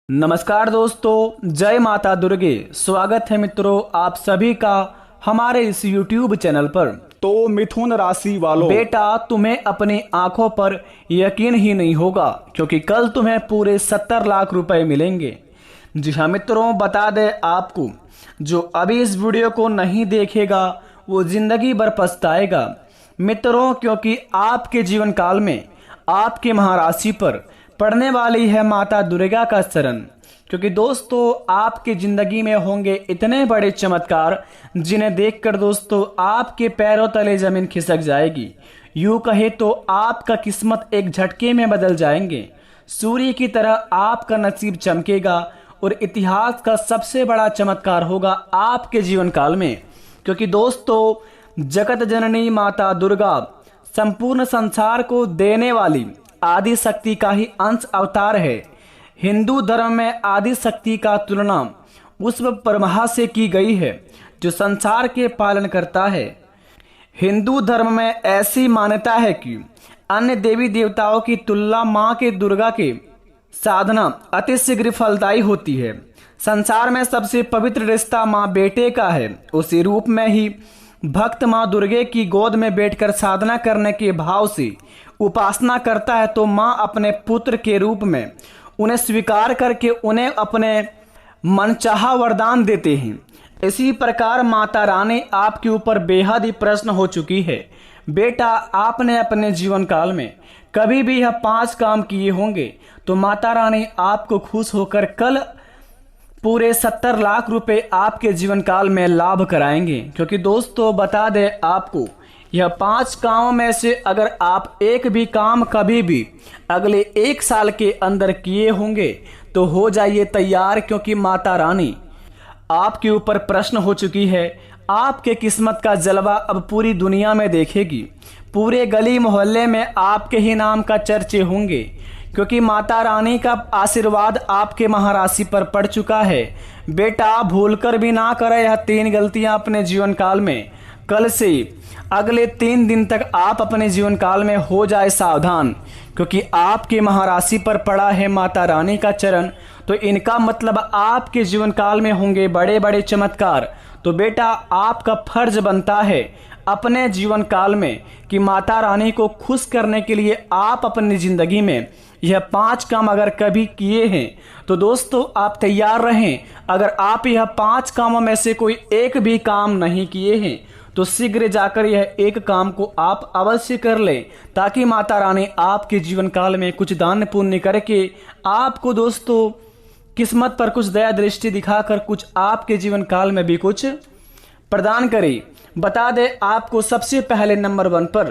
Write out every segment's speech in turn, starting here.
नमस्कार दोस्तों, जय माता दुर्गे। स्वागत है मित्रों आप सभी का हमारे इस YouTube चैनल पर। तो मिथुन राशि वालों, बेटा तुम्हें अपनी आंखों पर यकीन ही नहीं होगा क्योंकि कल तुम्हें पूरे 70 लाख रुपए मिलेंगे। जी हाँ मित्रों, बता दें आपको, जो अभी इस वीडियो को नहीं देखेगा वो जिंदगी भर पछताएगा मित्रों, क्योंकि आपके जीवन काल में आपके महाराशि पर पड़ने वाली है माता दुर्गा का शरण। क्योंकि दोस्तों आपकी जिंदगी में होंगे इतने बड़े चमत्कार जिन्हें देखकर दोस्तों आपके पैरों तले जमीन खिसक जाएगी। यूं कहे तो आपका किस्मत एक झटके में बदल जाएंगे। सूर्य की तरह आपका नसीब चमकेगा और इतिहास का सबसे बड़ा चमत्कार होगा आपके जीवन काल में। क्योंकि दोस्तों जगत जननी माता दुर्गा संपूर्ण संसार को देने वाली आदि शक्ति का ही अंश अवतार है। हिंदू धर्म में आदि शक्ति का तुलना उस ब्रह्मा से की गई है जो संसार के पालन करता है। हिंदू धर्म में ऐसी मान्यता है कि अन्य देवी देवताओं की तुलना मां के दुर्गा के साधना अति शीघ्र फलदायी होती है। संसार में सबसे पवित्र रिश्ता मां बेटे का है। उसी रूप में ही भक्त मां दुर्गे की गोद में बैठकर साधना करने के भाव से उपासना करता है तो मां अपने पुत्र के रूप में उन्हें स्वीकार करके उन्हें अपने मनचाहा वरदान देते हैं। इसी प्रकार माता रानी आपके ऊपर बेहद ही प्रश्न हो चुकी है। बेटा आपने अपने जीवन काल में कभी भी यह 5 काम किए होंगे तो माता रानी आपको खुश होकर कल पूरे 70 लाख रुपए आपके जीवन काल में लाभ कराएंगे। क्योंकि दोस्तों बता दें आपको, यह 5 कामों में से अगर आप एक भी काम कभी भी अगले 1 साल के अंदर किए होंगे तो हो जाइए तैयार, क्योंकि माता रानी आपके ऊपर प्रश्न हो चुकी है। आपके किस्मत का जलवा अब पूरी दुनिया में देखेगी। पूरे गली मोहल्ले में आपके ही नाम का चर्चे होंगे, क्योंकि माता रानी का आशीर्वाद आपके महाराशि पर पड़ चुका है। बेटा भूलकर भी ना करें यह 3 गलतियां अपने जीवन काल में। कल से अगले 3 दिन तक आप अपने जीवन काल में हो जाए सावधान, क्योंकि आपके महाराशि पर पड़ा है माता रानी का चरण। तो इनका मतलब आपके जीवन काल में होंगे बड़े बड़े चमत्कार। तो बेटा आपका फर्ज बनता है अपने जीवन काल में कि माता रानी को खुश करने के लिए आप अपनी जिंदगी में यह 5 काम अगर कभी किए हैं तो दोस्तों आप तैयार रहें। अगर आप यह 5 कामों में से कोई एक भी काम नहीं किए हैं तो शीघ्र जाकर यह एक काम को आप अवश्य कर लें, ताकि माता रानी आपके जीवन काल में कुछ दान पुण्य करके आपको दोस्तों किस्मत पर कुछ दया दृष्टि दिखाकर कुछ आपके जीवन काल में भी कुछ प्रदान करे। बता दें आपको सबसे पहले नंबर 1 पर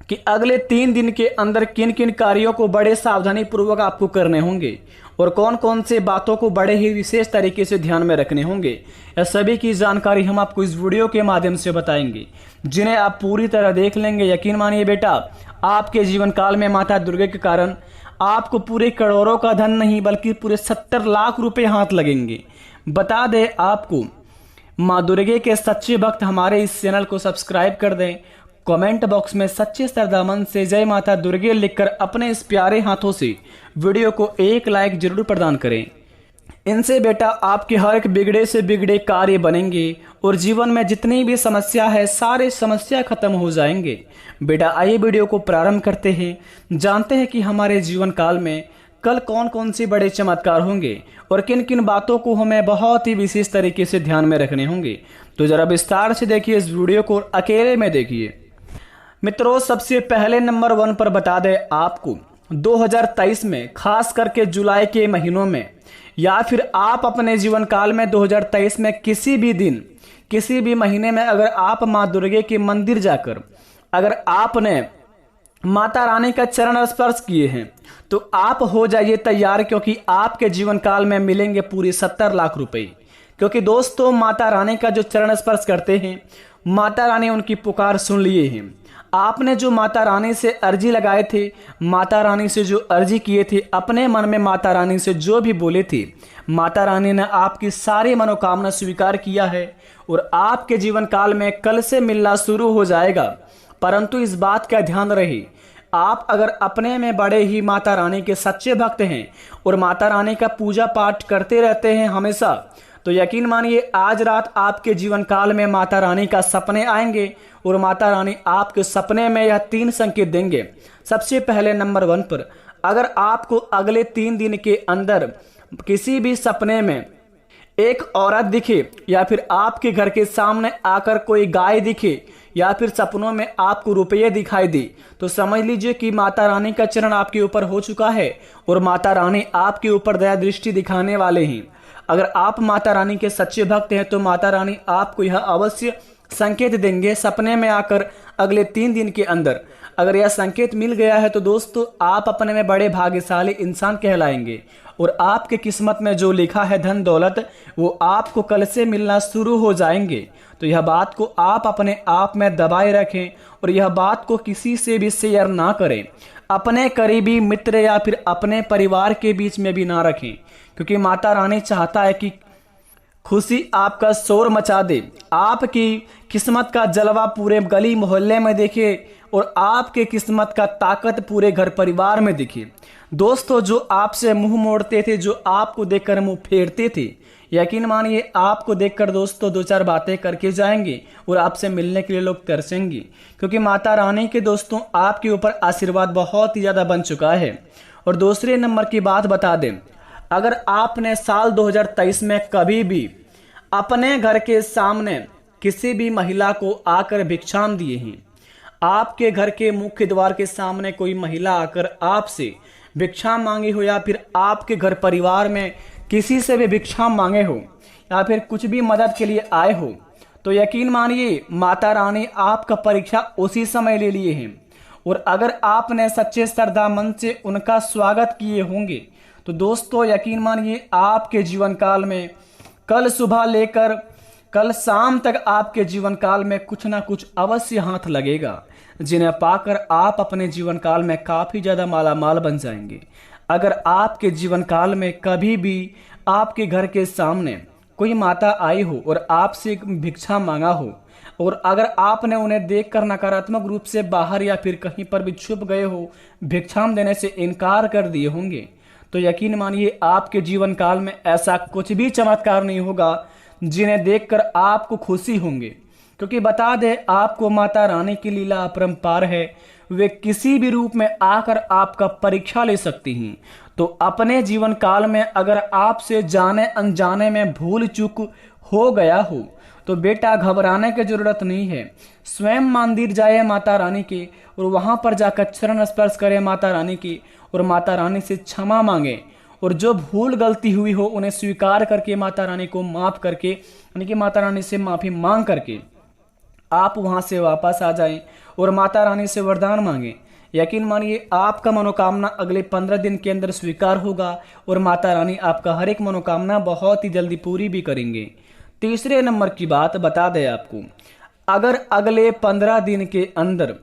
कि अगले 3 दिन के अंदर किन किन कार्यों को बड़े सावधानी पूर्वक आपको करने होंगे और कौन कौन से बातों को बड़े ही विशेष तरीके से ध्यान में रखने होंगे। यह सभी की जानकारी हम आपको इस वीडियो के माध्यम से बताएंगे, जिन्हें आप पूरी तरह देख लेंगे। यकीन मानिए बेटा, आपके जीवन काल में माता दुर्गा के कारण आपको पूरे करोड़ों का धन नहीं बल्कि पूरे 70 लाख रुपए हाथ लगेंगे। बता दें आपको, माँ दुर्गे के सच्चे भक्त हमारे इस चैनल को सब्सक्राइब कर दें। कमेंट बॉक्स में सच्चे श्रद्धामन से जय माता दुर्गे लिखकर अपने इस प्यारे हाथों से वीडियो को एक लाइक जरूर प्रदान करें। इनसे बेटा आपके हर एक बिगड़े से बिगड़े कार्य बनेंगे और जीवन में जितनी भी समस्या है सारे समस्या खत्म हो जाएंगे। बेटा आइए वीडियो को प्रारंभ करते हैं, जानते हैं कि हमारे जीवन काल में कल कौन कौन से बड़े चमत्कार होंगे और किन किन बातों को हमें बहुत ही विशेष तरीके से ध्यान में रखने होंगे। तो जरा विस्तार से देखिए, इस वीडियो को अकेले में देखिए। मित्रों सबसे पहले नंबर 1 पर बता दें आपको, 2023 में खास करके जुलाई के महीनों में या फिर आप अपने जीवन काल में 2023 में किसी भी दिन किसी भी महीने में अगर आप माँ दुर्गे के मंदिर जाकर अगर आपने माता रानी का चरण स्पर्श किए हैं तो आप हो जाइए तैयार, क्योंकि आपके जीवन काल में मिलेंगे पूरे 70 लाख रुपए। क्योंकि दोस्तों माता रानी का जो चरण स्पर्श करते हैं, माता रानी उनकी पुकार सुन लिए हैं। आपने जो माता रानी से अर्जी लगाए थे, माता रानी से जो अर्जी किए थे, अपने मन में माता रानी से जो भी बोले थे, माता रानी ने आपकी सारी मनोकामना स्वीकार किया है और आपके जीवन काल में कल से मिलना शुरू हो जाएगा। परंतु इस बात का ध्यान रहे, आप अगर अपने में बड़े ही माता रानी के सच्चे भक्त हैं और माता रानी का पूजा पाठ करते रहते हैं हमेशा, तो यकीन मानिए आज रात आपके जीवन काल में माता रानी का सपने आएंगे और माता रानी आपके सपने में यह 3 संकेत देंगे। सबसे पहले नंबर 1 पर, अगर आपको अगले 3 दिन के अंदर किसी भी सपने में एक औरत दिखे या फिर आपके घर के सामने आकर कोई गाय दिखे या फिर सपनों में आपको रुपये दिखाई दे, तो समझ लीजिए कि माता रानी का चरण आपके ऊपर हो चुका है और माता रानी आपके ऊपर दया दृष्टि दिखाने वाले हैं। अगर आप माता रानी के सच्चे भक्त हैं तो माता रानी आपको यह अवश्य संकेत देंगे सपने में आकर अगले 3 दिन के अंदर। अगर यह संकेत मिल गया है तो दोस्तों आप अपने में बड़े भाग्यशाली इंसान कहलाएंगे और आपके किस्मत में जो लिखा है धन दौलत वो आपको कल से मिलना शुरू हो जाएंगे। तो यह बात को आप अपने आप में दबाए रखें और यह बात को किसी से भी शेयर ना करें, अपने करीबी मित्र या फिर अपने परिवार के बीच में भी ना रखें, क्योंकि माता रानी चाहता है कि खुशी आपका शोर मचा दे, आपकी किस्मत का जलवा पूरे गली मोहल्ले में दिखे और आपके किस्मत का ताकत पूरे घर परिवार में दिखे। दोस्तों जो आपसे मुंह मोड़ते थे, जो आपको देखकर मुंह फेरते थे, यकीन मानिए आपको देखकर दोस्तों 2-4 बातें करके जाएंगे और आपसे मिलने के लिए लोग तरसेंगे, क्योंकि माता रानी के दोस्तों आपके ऊपर आशीर्वाद बहुत ही ज़्यादा बन चुका है। और दूसरे नंबर की बात बता दें, अगर आपने साल 2023 में कभी भी अपने घर के सामने किसी भी महिला को आकर भिक्षाम दिए हैं, आपके घर के मुख्य द्वार के सामने कोई महिला आकर आपसे भिक्षा मांगी हो या फिर आपके घर परिवार में किसी से भी भिक्षा मांगे हो या फिर कुछ भी मदद के लिए आए हो, तो यकीन मानिए माता रानी आपका परीक्षा उसी समय ले लिए हैं। और अगर आपने सच्चे श्रद्धा मन से उनका स्वागत किए होंगे तो दोस्तों यकीन मानिए आपके जीवन काल में कल सुबह लेकर कल शाम तक आपके जीवन काल में कुछ ना कुछ अवश्य हाथ लगेगा, जिन्हें पाकर आप अपने जीवन काल में काफ़ी ज़्यादा मालामाल बन जाएंगे। अगर आपके जीवन काल में कभी भी आपके घर के सामने कोई माता आई हो और आपसे भिक्षा मांगा हो और अगर आपने उन्हें देखकर नकारात्मक रूप से बाहर या फिर कहीं पर भी छुप गए हो, भिक्षाम देने से इनकार कर दिए होंगे, तो यकीन मानिए आपके जीवन काल में ऐसा कुछ भी चमत्कार नहीं होगा जिन्हें देखकर आपको खुशी होंगे। क्योंकि बता दें आपको माता रानी की लीला अपरंपार है, वे किसी भी रूप में आकर आपका परीक्षा ले सकती हैं। तो अपने जीवन काल में अगर आपसे जाने अनजाने में भूल चूक हो गया हो तो बेटा घबराने की जरूरत नहीं है, स्वयं मंदिर जाए माता रानी के और वहां पर जाकर चरण स्पर्श करें माता रानी की और माता रानी से क्षमा मांगे और जो भूल गलती हुई हो उन्हें स्वीकार करके माता रानी को माफ करके यानी कि माता रानी से माफी मांग करके आप वहां से वापस आ जाएं और माता रानी से वरदान मांगे। यकीन मानिए आपका मनोकामना अगले 15 दिन के अंदर स्वीकार होगा और माता रानी आपका हर एक मनोकामना बहुत ही जल्दी पूरी भी करेंगे। तीसरे नंबर की बात बता दें आपको, अगर अगले 15 दिन के अंदर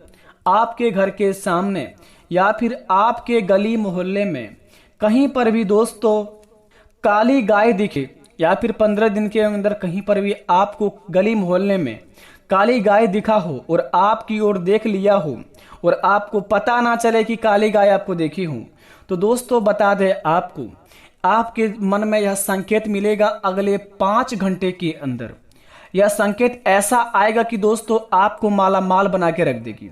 आपके घर के सामने या फिर आपके गली मोहल्ले में कहीं पर भी दोस्तों काली गाय दिखे या फिर 15 दिन के अंदर कहीं पर भी आपको गली मोहल्ले में काली गाय दिखा हो और आपकी ओर देख लिया हो और आपको पता ना चले कि काली गाय आपको देखी हो, तो दोस्तों बता दें आपको आपके मन में यह संकेत मिलेगा अगले 5 घंटे के अंदर। यह संकेत ऐसा आएगा कि दोस्तों आपको माला माल बना के रख देगी।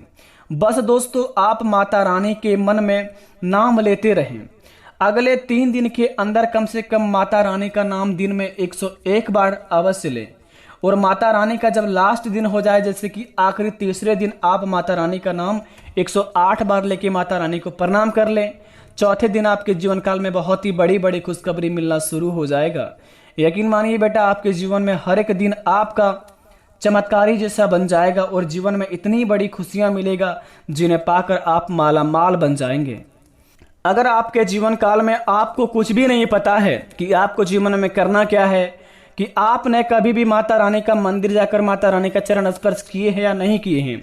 बस दोस्तों आप माता रानी के मन में नाम लेते रहें। अगले 3 दिन के अंदर कम से कम माता रानी का नाम दिन में 101 बार अवश्य लें और माता रानी का जब लास्ट दिन हो जाए, जैसे कि आखिरी तीसरे दिन, आप माता रानी का नाम 108 बार लेके माता रानी को प्रणाम कर लें। चौथे दिन आपके जीवन काल में बहुत ही बड़ी बड़ी खुशखबरी मिलना शुरू हो जाएगा। यकीन मानिए बेटा आपके जीवन में हर एक दिन आपका चमत्कारी जैसा बन जाएगा और जीवन में इतनी बड़ी खुशियां मिलेगा जिन्हें पाकर आप माला माल बन जाएंगे। अगर आपके जीवन काल में आपको कुछ भी नहीं पता है कि आपको जीवन में करना क्या है, कि आपने कभी भी माता रानी का मंदिर जाकर माता रानी का चरण स्पर्श किए हैं या नहीं किए हैं,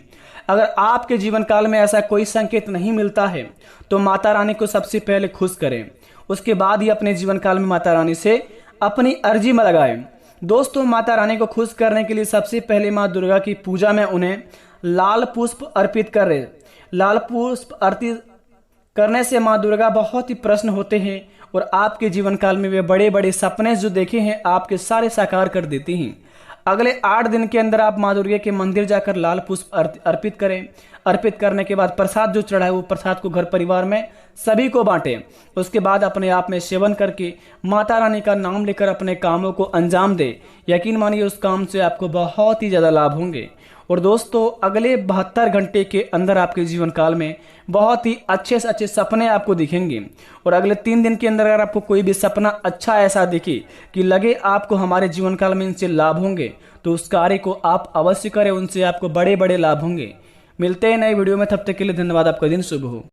अगर आपके जीवन काल में ऐसा कोई संकेत नहीं मिलता है तो माता रानी को सबसे पहले खुश करें, उसके बाद ही अपने जीवन काल में माता रानी से अपनी अर्जी में लगाएं। दोस्तों माता रानी को खुश करने के लिए सबसे पहले माँ दुर्गा की पूजा में उन्हें लाल पुष्प अर्पित करें। लाल पुष्प आरती करने से माँ दुर्गा बहुत ही प्रसन्न होते हैं और आपके जीवन काल में वे बड़े बड़े सपने जो देखे हैं आपके सारे साकार कर देती हैं। अगले 8 दिन के अंदर आप माँ दुर्गा के मंदिर जाकर लाल पुष्प अर्पित करें। अर्पित करने के बाद प्रसाद जो चढ़ाए वो प्रसाद को घर परिवार में सभी को बांटें। उसके बाद अपने आप में सेवन करके माता रानी का नाम लेकर अपने कामों को अंजाम दे। यकीन मानिए उस काम से आपको बहुत ही ज़्यादा लाभ होंगे। और दोस्तों अगले 72 घंटे के अंदर आपके जीवन काल में बहुत ही अच्छे से अच्छे सपने आपको दिखेंगे। और अगले 3 दिन के अंदर अगर आपको कोई भी सपना अच्छा ऐसा दिखे कि लगे आपको हमारे जीवन काल में इनसे लाभ होंगे तो उस कार्य को आप अवश्य करें, उनसे आपको बड़े बड़े लाभ होंगे। मिलते हैं नए वीडियो में, तब तक के लिए धन्यवाद। आपका दिन शुभ हो।